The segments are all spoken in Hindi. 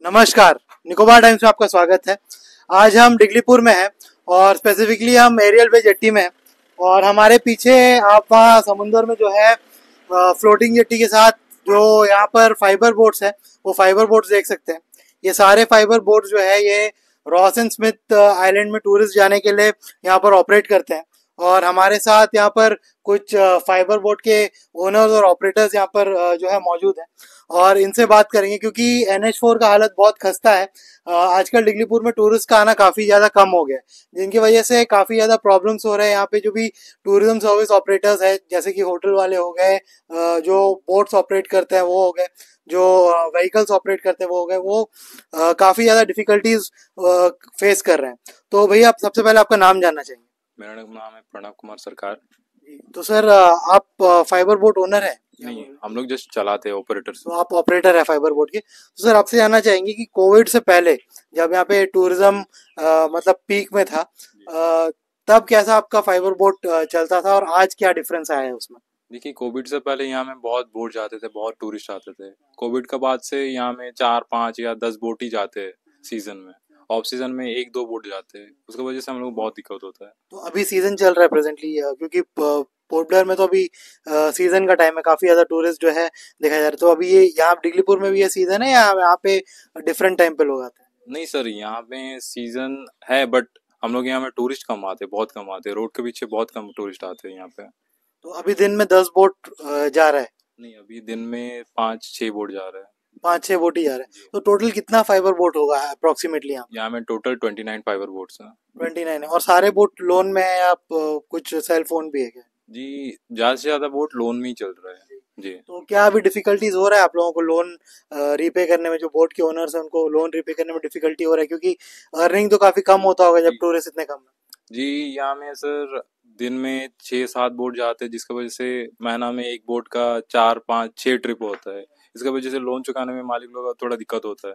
नमस्कार, निकोबार टाइम्स में आपका स्वागत है। आज हम डिगलीपुर में हैं और स्पेसिफिकली हम एरियल वे जेट्टी में हैं और हमारे पीछे आप वहाँ समुंदर में जो है फ्लोटिंग जेट्टी के साथ जो यहाँ पर फाइबर बोट्स हैं वो फाइबर बोट्स देख सकते हैं। ये सारे फाइबर बोट्स जो है ये रॉस एंड स्मिथ आइलैंड में टूरिस्ट जाने के लिए यहाँ पर ऑपरेट करते हैं और हमारे साथ यहाँ पर कुछ फाइबर बोट के ओनर्स और ऑपरेटर्स यहाँ पर जो है मौजूद हैं और इनसे बात करेंगे क्योंकि NH4 का हालत बहुत खस्ता है। आजकल डिगलीपुर में टूरिस्ट का आना काफ़ी ज़्यादा कम हो गया है, जिनकी वजह से काफ़ी ज़्यादा प्रॉब्लम्स हो रहे हैं। यहाँ पे जो भी टूरिज्म सर्विस ऑपरेटर्स है, जैसे कि होटल वाले हो गए, जो बोट्स ऑपरेट करते हैं वो हो गए, जो व्हीकल्स ऑपरेट करते हैं वो हो गए, वो काफ़ी ज़्यादा डिफिकल्टीज फेस कर रहे हैं। तो भैया, आप सबसे पहले आपका नाम जानना चाहेंगे? मेरा नाम है प्रणव कुमार सरकार। तो सर, आप फाइबर बोट ओनर है? नहीं, हम लोग जस्ट चलाते हैं, ऑपरेटर्स। तो आप ऑपरेटर है फाइबर बोट के। तो सर, आपसे जानना चाहेंगे कि कोविड से पहले जब यहाँ पे टूरिज्म मतलब पीक में था, तब कैसा आपका फाइबर बोट चलता था और आज क्या डिफरेंस आया है उसमें? देखिए, कोविड से पहले यहाँ में बहुत बोट जाते थे, बहुत टूरिस्ट आते थे। कोविड के बाद से यहाँ में 4-5 या 10 बोट ही जाते हैं सीजन में। ऑफ सीजन में 1-2 बोट जाते हैं, उसकी वजह से हम लोग बहुत दिक्कत होता है। तो अभी सीजन चल रहा है प्रेजेंटली, क्योंकि पोर्ट ब्लेयर में तो अभी सीजन का टाइम है, काफी ज्यादा टूरिस्ट जो है देखा जा रहा है। तो अभी ये यहाँ डिगलीपुर में भी ये सीजन है या यहाँ पे डिफरेंट टाइम पे लोग आते हैं? नहीं सर, यहाँ पे सीजन है बट हम लोग यहाँ में टूरिस्ट कम आते हैं, बहुत कम आते हैं। रोड के पीछे बहुत कम टूरिस्ट आते हैं यहाँ पे। तो अभी दिन में 10 बोट जा रहा है? नहीं, अभी दिन में 5-6 बोट जा रहे हैं। 5-6 बोट ही जा रहे हैं। तो टोटल कितना फाइबर बोट होगा अप्रोक्सीमेटली यहाँ? यहाँ में टोटल 29 फाइबर बोट्स हैं। 29 है। और सारे बोट लोन में है या कुछ सेल फोन भी है क्या? जी, ज्यादा से ज्यादा बोट लोन में ही चल रहा है जी। तो क्या अभी डिफिकल्टीज हो रहा है आप लोगों को लोन रीपे करने में? जो बोट के ओनर्स हैं उनको लोन रीपे करने में डिफिकल्टी हो रहा है, क्योंकि अर्निंग तो काफी कम होता होगा जब टूरिस्ट इतने कम है। जी, यहाँ में सर दिन में 6-7 बोट जाते हैं, जिसकी वजह से महीना में एक बोट का 4-5-6 ट्रिप होता है। इसकी वजह से लोन चुकाने में मालिक लोगों को थोड़ा दिक्कत होता है।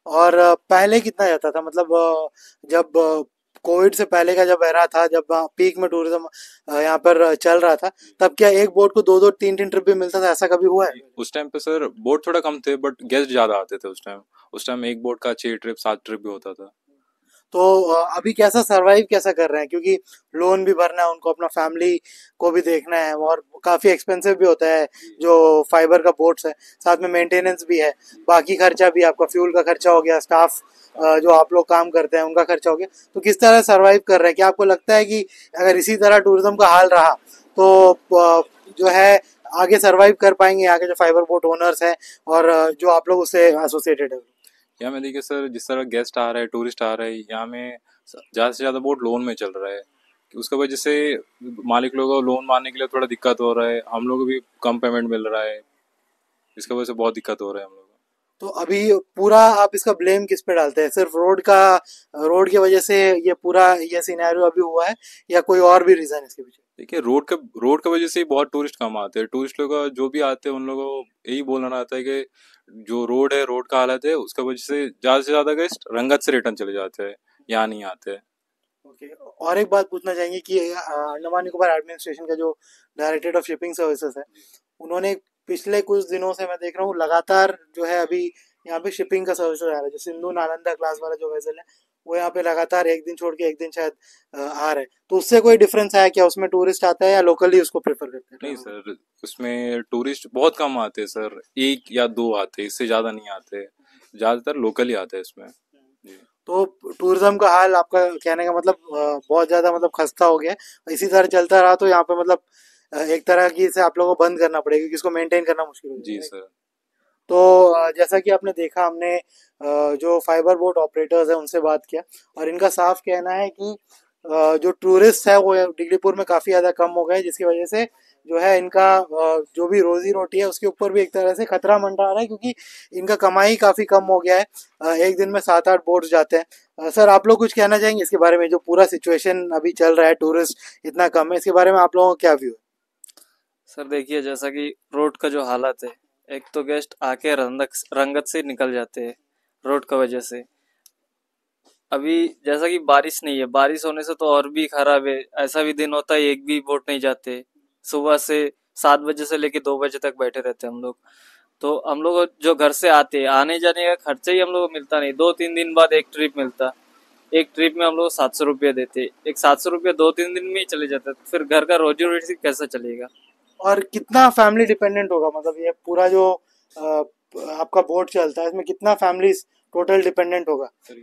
और पहले कितना जाता था, मतलब जब कोविड से पहले का जब एरा था, जब पीक में टूरिज्म यहाँ पर चल रहा था, तब क्या एक बोट को 2-2 3-3 ट्रिप भी मिलता था? ऐसा कभी हुआ है? उस टाइम पे सर बोट थोड़ा कम थे बट गेस्ट ज्यादा आते थे उस टाइम एक बोट का 6 ट्रिप 7 ट्रिप भी होता था। तो अभी कैसा सरवाइव कैसा कर रहे हैं, क्योंकि लोन भी भरना है उनको, अपना फैमिली को भी देखना है और काफ़ी एक्सपेंसिव भी होता है जो फाइबर का बोट्स है, साथ में मेंटेनेंस भी है, बाकी खर्चा भी, आपका फ्यूल का खर्चा हो गया, स्टाफ जो आप लोग काम करते हैं उनका खर्चा हो गया। तो किस तरह सरवाइव कर रहे हैं? क्या आपको लगता है कि अगर इसी तरह टूरिज्म का हाल रहा तो जो है आगे सरवाइव कर पाएंगे आगे जो फाइबर बोट ओनर्स हैं और जो आप लोग उससे एसोसिएटेड है? यहाँ में देखिए सर, जिस तरह गेस्ट आ रहे हैं, टूरिस्ट आ रहे हैं, यहाँ में ज़्यादा से ज़्यादा बोट लोन में चल रहा है। उसकी वजह से मालिक लोगों को लोन मारने के लिए थोड़ा दिक्कत हो रहा है, हम लोग को भी कम पेमेंट मिल रहा है। इसकी वजह से बहुत दिक्कत हो रहा है हम लोग को। तो अभी पूरा आप इसका ब्लेम किस पे डालते हैं? सिर्फ रोड की वजह से ये पूरा ये सिनेरियो अभी हुआ है या कोई और भी रीजन इसके पीछे? देखिए, रोड की वजह से ही बहुत टूरिस्ट कम आते हैं। टूरिस्ट लोग जो भी आते हैं उन लोगों को यही बोलना रहता है कि जो रोड है, रोड का हालत है, उसका वजह से ज़्यादा गेस्ट रंगत से रिटर्न चले जाते हैं, यहाँ नहीं आते हैं। ओके। और एक बात पूछना चाहेंगे कि अंडमान निकोबार एडमिनिस्ट्रेशन का जो डायरेक्टरेट ऑफ शिपिंग सर्विसेज है, उन्होंने पिछले कुछ दिनों से मैं देख रहा हूँ लगातार जो है अभी यहाँ पे शिपिंग का सर्विस आ रहा है। जो सिंधु नालंदा क्लास वाला जो वेसल है वो यहाँ पे लगातार एक दिन छोड़ के एक दिन शायद आ रहा है। तो उससे कोई डिफरेंस आया क्या? उसमें टूरिस्ट आता है या लोकली उसको प्रेफर करते हैं? नहीं सर, उसमें टूरिस्ट बहुत कम आते हैं सर, 1 या 2 आते हैं, इससे ज़्यादा नहीं आते। ज़्यादातर लोकल ही आते हैं इसमें जी। तो टूरिज्म का हाल, आपका कहने का मतलब बहुत ज़्यादा मतलब खस्ता हो गया है। इसी तरह चलता रहा तो यहाँ पे मतलब एक तरह की से आप लोगों को बंद करना पड़ेगा क्योंकि इसको मेंटेन करना मुश्किल हो जी जाएगा। सर। तो जैसा कि आपने देखा, हमने जो फाइबर बोट ऑपरेटर्स हैं उनसे बात किया और इनका साफ कहना है कि जो टूरिस्ट है वो डिगलीपुर में काफ़ी ज़्यादा कम हो गए, जिसकी वजह से जो है इनका जो भी रोजी रोटी है उसके ऊपर भी एक तरह से खतरा मंडरा रहा है, क्योंकि इनका कमाई काफ़ी कम हो गया है। एक दिन में 7-8 बोट्स जाते हैं। सर, आप लोग कुछ कहना चाहेंगे इसके बारे में? जो पूरा सिचुएशन अभी चल रहा है, टूरिस्ट इतना कम है, इसके बारे में आप लोगों का क्या व्यू है? सर देखिए, जैसा कि रोड का जो हालत है, एक तो गेस्ट आके रंगत से निकल जाते हैं रोड का वजह से। अभी जैसा कि बारिश नहीं है, बारिश होने से तो और भी खराब है। ऐसा भी दिन होता है एक भी बोट नहीं जाते। सुबह से 7 बजे से लेके 2 बजे तक बैठे रहते हैं हम लोग। तो हम लोग जो घर से आते आने जाने का खर्चा ही हम लोग को मिलता नहीं, 2-3 दिन बाद एक ट्रिप मिलता। एक ट्रिप में हम लोग 700 रुपये देते, एक 700 रुपये 2-3 दिन में ही चले जाते, फिर घर का रोजी रोटी कैसे चलेगा। और कितना फैमिली डिपेंडेंट होगा, मतलब ये पूरा जो आपका बोट चलता है इसमें कितना फैमिलीज टोटल डिपेंडेंट होगा? सर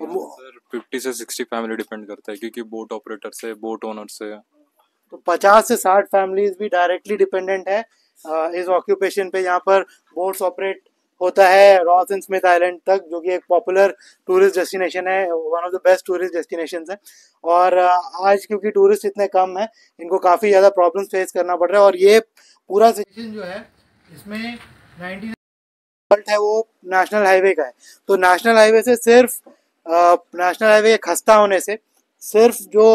50 से 60 फैमिली डिपेंड करता है, क्योंकि बोट ऑपरेटर से, बोट ओनर से। तो 50 से 60 फैमिलीज भी डायरेक्टली डिपेंडेंट है इस ऑक्यूपेशन पे। यहाँ पर बोट्स ऑपरेट होता है रॉस एंड स्मिथ आइलैंड तक, जो कि एक पॉपुलर टूरिस्ट डेस्टिनेशन है, one of the best tourist destination है। और आज क्योंकि टूरिस्ट इतने कम है, इनको काफ़ी ज़्यादा प्रॉब्लम्स फेस करना पड़ रहा है। और ये पूरा सिचुएशन जो है इसमें 90 है वो नेशनल हाईवे का है। तो नेशनल हाईवे से सिर्फ नेशनल हाईवे खस्ता होने से सिर्फ जो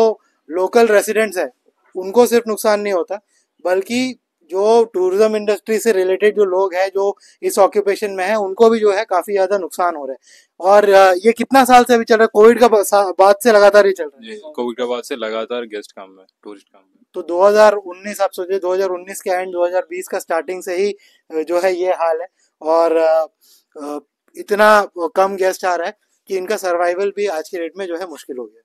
लोकल रेसिडेंट्स है उनको सिर्फ नुकसान नहीं होता, बल्कि जो टूरिज्म इंडस्ट्री से रिलेटेड जो लोग हैं जो इस ऑक्यूपेशन में है उनको भी जो है काफ़ी ज़्यादा नुकसान हो रहा है। और ये कितना साल से अभी चल रहा है? कोविड का बाद से लगातार ही चल रहा है। कोविड के बाद से लगातार गेस्ट काम में, टूरिस्ट काम में। तो 2019 आप सोचिए, 2019 के एंड 2020 का स्टार्टिंग से ही जो है ये हाल है। और इतना कम गेस्ट आ रहा है कि इनका सर्वाइवल भी आज की डेट में जो है मुश्किल हो गया।